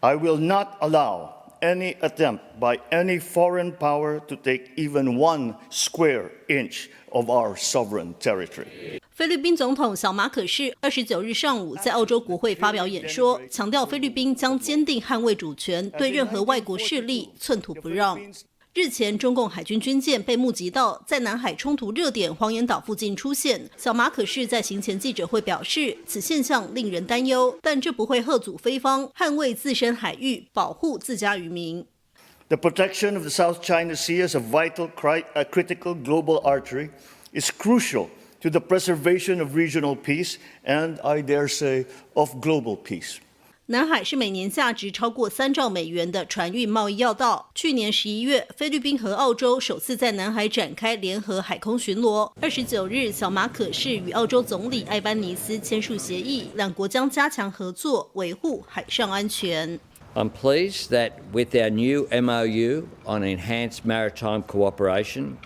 I will not allow any attempt by any foreign power to take even 1 square inch of our sovereign territory. 菲律宾总统小马可仕29日上午在澳洲国会发表演说，强调菲律宾将坚定捍卫主权，对任何外国势力寸土不让。日前，中共海军军舰被目击到在南海冲突热点黄岩岛附近出现。小马可仕在行前记者会表示，此现象令人担忧，但这不会吓阻菲方捍卫自身海域，保护自家渔民。The protection of the South China Sea as a vital, critical global artery is crucial to the preservation of regional peace and, I dare say, of global peace. 南海是每年价值超过3兆美元的船运贸易要道。去年11月，菲律宾和澳洲首次在南海展开联合海空巡逻。29日，小马可仕与澳洲总理艾班尼斯签署协议，两国将加强合作，维护海上安全。I'm pleased that with our new MOU on enhanced maritime cooperation,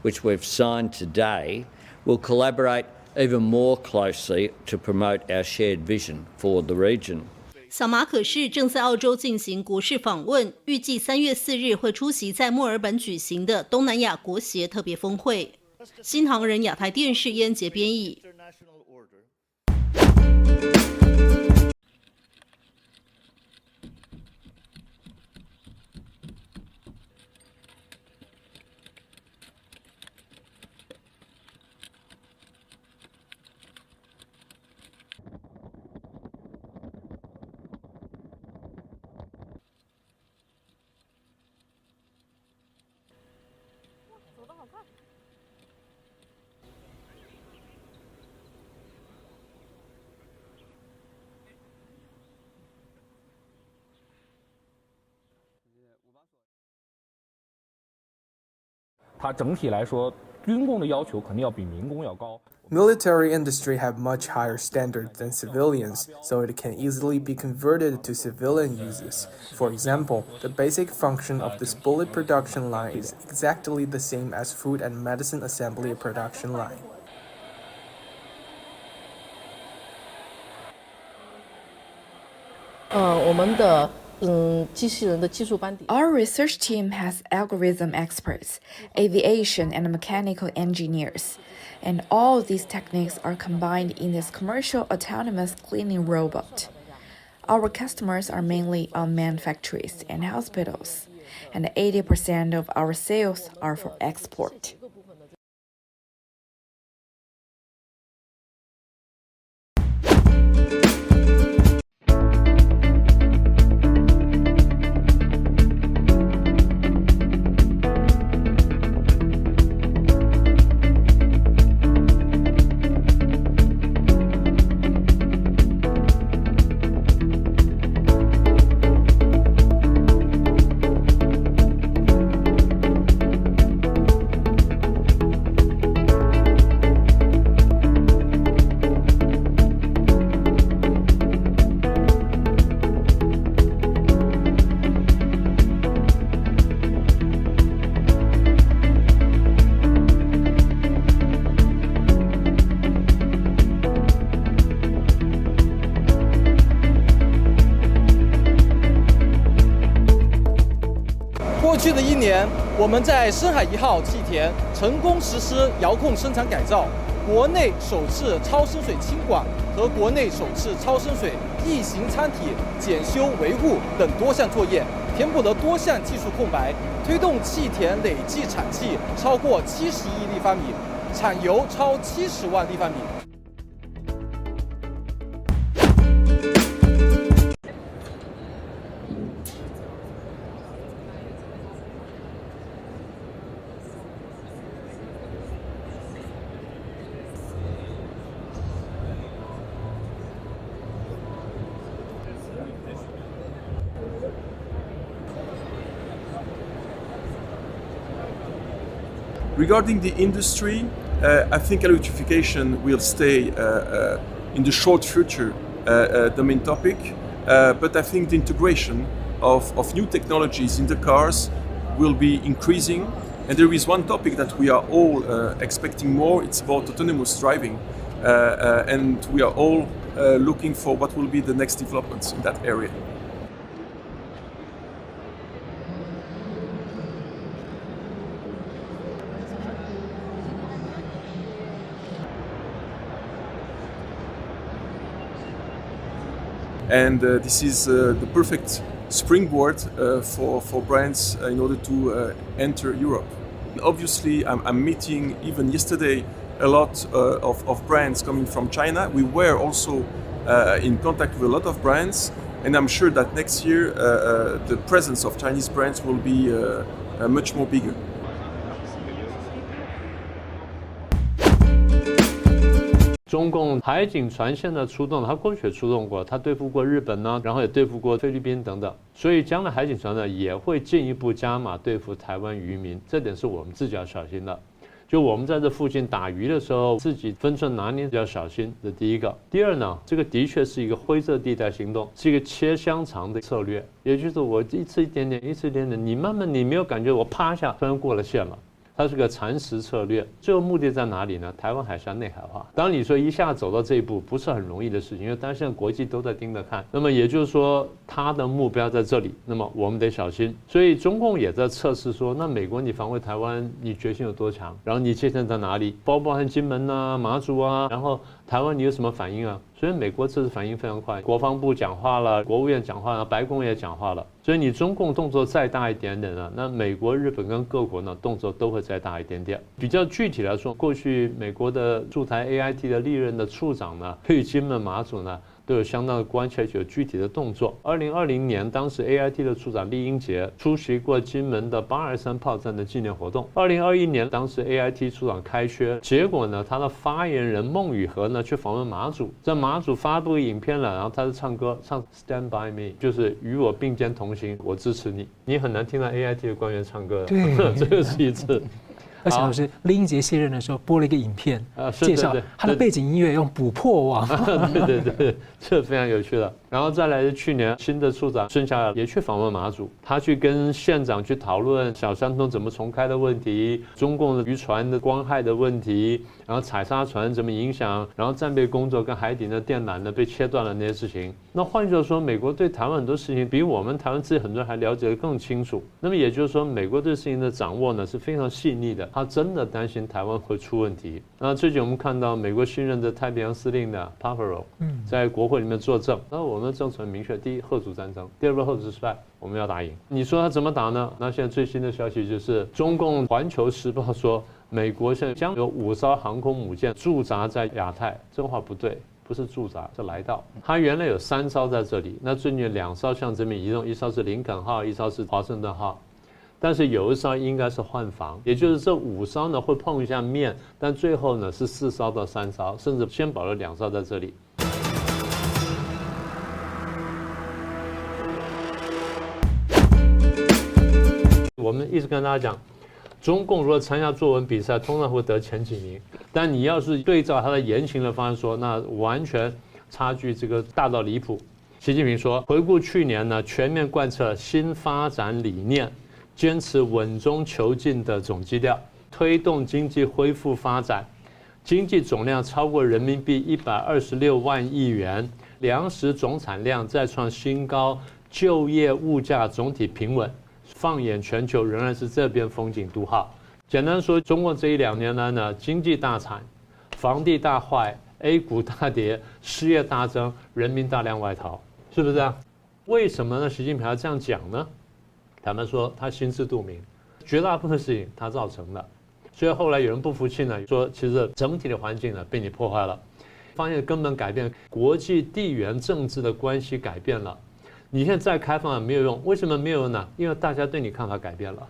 which we've signed today, we'll collaborate even more closely to promote our shared vision for the region. 小马可仕正在澳洲进行国事访问，预计3月4日会出席在墨尔本举行的东南亚国协特别峰会。新唐人亚太电视燕杰编译。它整体来说，军工的要求肯定要比民工要高。Military industry have much higher standards than civilians, so it can easily be converted to civilian uses. For example, the basic function of this bullet production line is exactly the same as food and medicine assembly production line. Our research team has algorithm experts, aviation and mechanical engineers, and all these techniques are combined in this commercial autonomous cleaning robot. Our customers are mainly unmanned factories and hospitals, and 80% of our sales are for export. “过去的1年，我们在深海1号气田成功实施遥控生产改造，国内首次超深水清管和国内首次超深水异形舱体检修维护等多项作业，填补了多项技术空白，推动气田累计产气超过71亿立方米，产油超70万立方米。” Regarding the industry, I think electrification will stay in the short future the main topic, but I think the integration of new technologies in the cars will be increasing. And there is one topic that we are all expecting more, it's about autonomous driving. And we are all looking for what will be the next developments in that area. and this is the perfect springboard for brands in order to enter Europe. Obviously, I'm meeting even yesterday a lot of brands coming from China. We were also in contact with a lot of brands, and I'm sure that next year the presence of Chinese brands will be much more bigger. 中共海警船现在出动了，他过去也出动过，他对付过日本呢，然后也对付过菲律宾等等，所以将来海警船呢也会进一步加码对付台湾渔民，这点是我们自己要小心的。就我们在这附近打鱼的时候，自己分寸拿捏要小心，这第一个。第二呢，这个的确是一个灰色地带行动，是一个切香肠的策略，也就是我一次一点点，一次一点点，你慢慢你没有感觉，我啪一下突然过了线了。它是个蚕食策略，最后目的在哪里呢？台湾海峡内海化。当你说一下走到这一步，不是很容易的事情，因为当然现在国际都在盯着看。那么也就是说，它的目标在这里，那么我们得小心。所以中共也在测试说，那美国你防卫台湾，你决心有多强？然后你界限在哪里？包含金门啊、马祖啊，然后台湾你有什么反应啊？所以美国这次反应非常快，国防部讲话了，国务院讲话了，白宫也讲话了。所以你中共动作再大一点点呢，那美国、日本跟各国呢动作都会再大一点点。比较具体来说，过去美国的驻台 AIT 的历任的处长呢，对于金门、马祖呢都有相当的关切，有具体的动作。2020年，当时 AIT 的处长厉英杰出席过金门的823炮战的纪念活动。2021年，当时 AIT 处长开缺，结果呢，他的发言人孟宇和呢去访问马祖，在马祖发布影片了，然后他是唱歌，唱 Stand by Me， 就是与我并肩同行，我支持你。你很难听到 AIT 的官员唱歌，对，这个是一次。而且老师，厉英杰卸任的时候播了一个影片，介绍他的背景音乐用捕破网，对，这非常有趣的。然后再来是去年新的处长孙小雅也去访问马祖，他去跟县长去讨论小三通怎么重开的问题，中共的渔船的光害的问题，然后采砂船怎么影响，然后战备工作跟海底的电缆呢被切断了那些事情。那换句话说，美国对台湾很多事情比我们台湾自己很多人还了解得更清楚。那么也就是说，美国对事情的掌握呢是非常细腻的，他真的担心台湾会出问题。那最近我们看到美国新任的太平洋司令的 Pafaro 在国会里面作证，那我们的政策很明确：第一，贺主战争；第二，贺主失败，我们要打赢。你说他怎么打呢？那现在最新的消息就是中共《环球时报》说，美国现在将有5艘航空母舰驻扎在亚太，这话不对。不是驻扎，是来到。它原来有3艘在这里，那最近2艘向这边移动，一艘是林肯号，一艘是华盛顿号。但是有一艘应该是换防，也就是这5艘呢会碰一下面，但最后呢是4艘到3艘，甚至先保留2艘在这里。我们一直跟大家讲，中共如果参加作文比赛，通常会得前几名。但你要是对照他的言行的方式说，那完全差距这个大到离谱。习近平说，回顾去年呢，全面贯彻新发展理念，坚持稳中求进的总基调，推动经济恢复发展，经济总量超过人民币126万亿元，粮食总产量再创新高，就业物价总体平稳。放眼全球，仍然是这边风景独好。简单说，中国这1-2年来呢，经济大惨，房地大坏 ，A 股大跌，失业大增，人民大量外逃，是不是这样？为什么呢？习近平要这样讲呢？他们说他心知肚明，绝大部分事情他造成的。所以后来有人不服气呢，说其实整体的环境呢被你破坏了，发现根本改变，国际地缘政治的关系改变了。你现在再开放没有用，为什么没有用呢？因为大家对你看法改变了。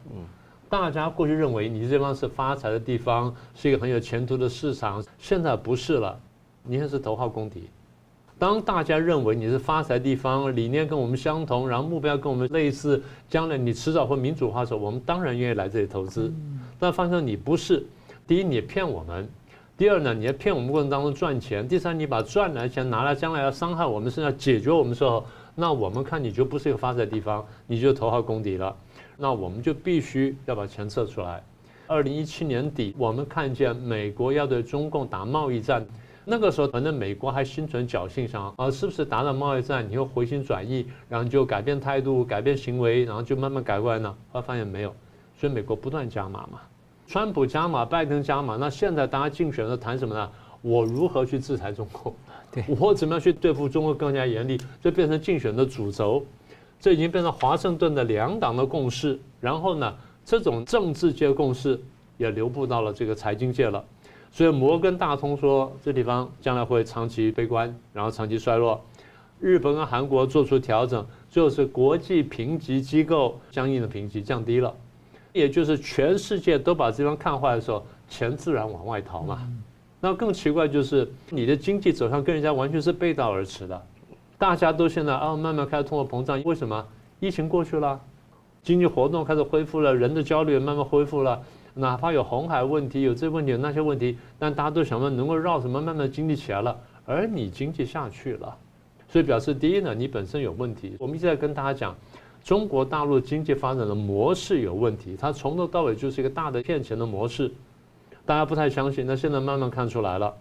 大家过去认为你这地方是发财的地方，是一个很有前途的市场，现在不是了，你现在是头号公敌。当大家认为你是发财地方，理念跟我们相同，然后目标跟我们类似，将来你迟早会民主化的时候，我们当然愿意来这里投资。但发现你不是，第一你骗我们，第二呢，你在骗我们过程当中赚钱，第三你把赚来的钱拿来将来要伤害我们，甚至要解决我们的时候，那我们看你就不是一个发财地方，你就头号公敌了。那我们就必须要把钱撤出来。2017年底，我们看见美国要对中共打贸易战，那个时候反正美国还心存侥幸，想是不是打贸易战你又回心转意，然后就改变态度、改变行为，然后就慢慢改过来呢？后来发现没有，所以美国不断加码嘛，川普加码，拜登加码，那现在大家竞选的谈什么呢？我如何去制裁中共？我怎么样去对付中国更加严厉，这变成竞选的主轴，这已经变成华盛顿的2党的共识。然后呢，这种政治界共识也流布到了这个财经界了。所以摩根大通说，这地方将来会长期悲观，然后长期衰落。日本跟韩国做出调整，就是国际评级机构相应的评级降低了，也就是全世界都把这地方看坏的时候，钱自然往外逃嘛。那更奇怪就是你的经济走向跟人家完全是背道而驰的，大家都现在慢慢开始通货膨胀，为什么？疫情过去了，经济活动开始恢复了，人的焦虑慢慢恢复了，哪怕有红海问题，有这问题有那些问题，但大家都想问能够绕什么，慢慢经济起来了，而你经济下去了，所以表示第一呢，你本身有问题。我们一直在跟大家讲，中国大陆经济发展的模式有问题，它从头到尾就是一个大的骗钱的模式。大家不太相信，那现在慢慢看出来了。